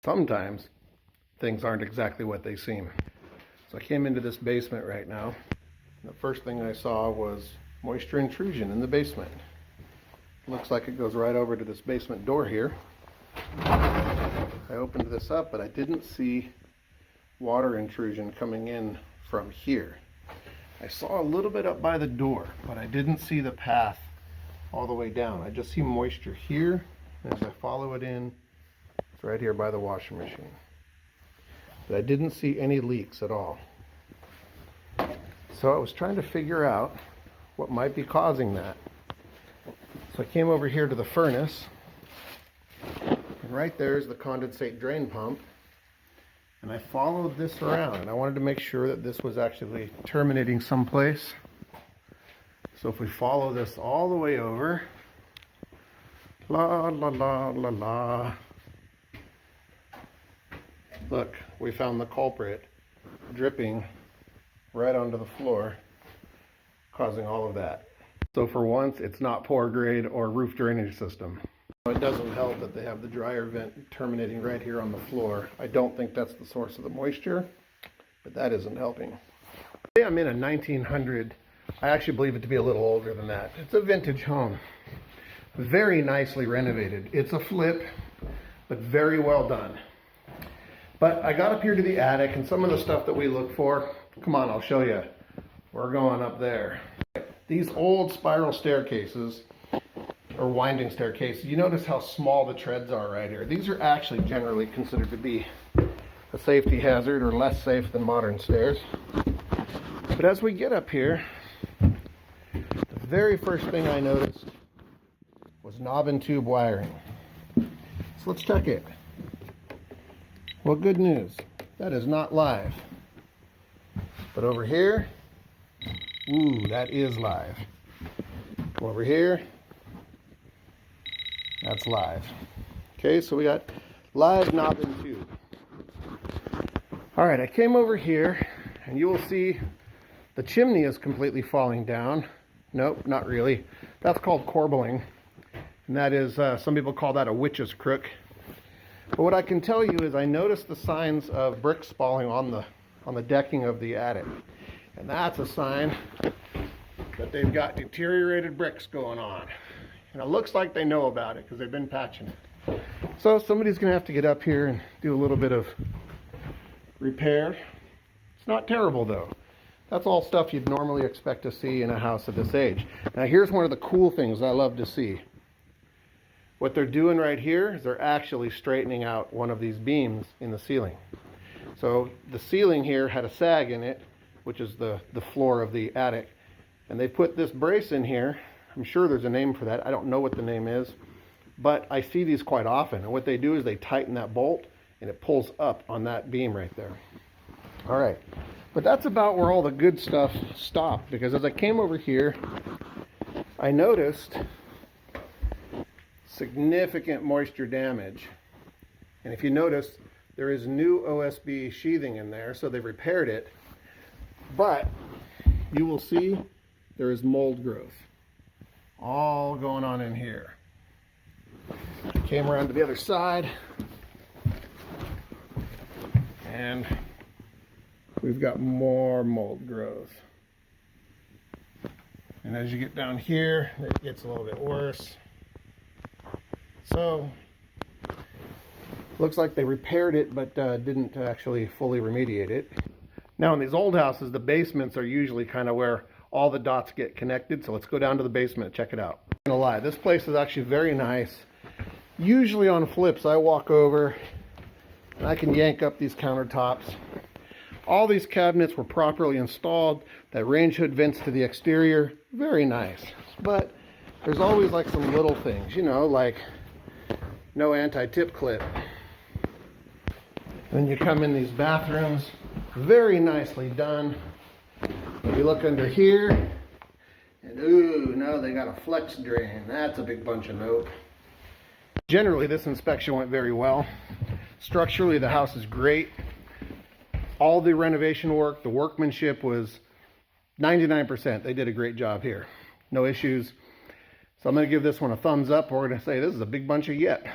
Sometimes things aren't exactly what they seem. So I came into this basement right now. The first thing I saw was moisture intrusion in the basement. Looks like it goes right over to this basement door here. I opened this up, but I didn't see water intrusion coming in from here. I saw a little bit up by the door, but I didn't see the path all the way down. I just see moisture here, and as I follow it in, it's right here by the washing machine. But I didn't see any leaks at all. So I was trying to figure out what might be causing that. So I came over here to the furnace, and right there is the condensate drain pump. And I followed this around, and I wanted to make sure that this was actually terminating someplace. So if we follow this all the way over, la la la la la. Look, we found the culprit dripping right onto the floor, causing all of that. So for once, it's not poor grade or roof drainage system. It doesn't help that they have the dryer vent terminating right here on the floor. I don't think that's the source of the moisture, but that isn't helping. I'm in a 1900, I actually believe it to be a little older than that. It's a vintage home, very nicely renovated. It's a flip, but very well done. But I got up here to the attic, and some of the stuff that we look for, come on, I'll show you. We're going up there. These old spiral staircases, or winding staircases, you notice how small the treads are right here. These are actually generally considered to be a safety hazard or less safe than modern stairs. But as we get up here, the very first thing I noticed was knob and tube wiring. So let's check it. Well, good news, that is not live. But over here, ooh, that is live. Come over here, that's live. Okay, so we got live knob and tube. All right, I came over here, and you will see the chimney is completely falling down. Nope, not really. That's called corbelling, and that is, some people call that a witch's crook. But what I can tell you is I noticed the signs of bricks falling on the decking of the attic, and that's a sign that they've got deteriorated bricks going on. And it looks like they know about it because they've been patching it. So somebody's going to have to get up here and do a little bit of repair. It's not terrible though. That's all stuff you'd normally expect to see in a house of this age. Now here's one of the cool things I love to see. What they're doing right here is they're actually straightening out one of these beams in the ceiling. So the ceiling here had a sag in it, which is the floor of the attic. And they put this brace in here. I'm sure there's a name for that. I don't know what the name is, but I see these quite often. And what they do is they tighten that bolt and it pulls up on that beam right there. All right, but that's about where all the good stuff stopped, because as I came over here, I noticed significant moisture damage. And if you notice, there is new OSB sheathing in there, so they've repaired it. But you will see there is mold growth all going on in here. Came around to the other side, and we've got more mold growth. And as you get down here, it gets a little bit worse. So, looks like they repaired it, but didn't actually fully remediate it. Now in these old houses, the basements are usually kind of where all the dots get connected. So let's go down to the basement and check it out. I'm gonna lie, this place is actually very nice. Usually on flips, I walk over and I can yank up these countertops. All these cabinets were properly installed. That range hood vents to the exterior, very nice. But there's always like some little things, you know, like no anti-tip clip. Then you come in these bathrooms, very nicely done. You look under here, and ooh, no, they got a flex drain. That's a big bunch of nope. Generally, this inspection went very well. Structurally, the house is great. All the renovation work, the workmanship was 99%. They did a great job here. No issues. So I'm going to give this one a thumbs up. We're going to say this is a big bunch of yet.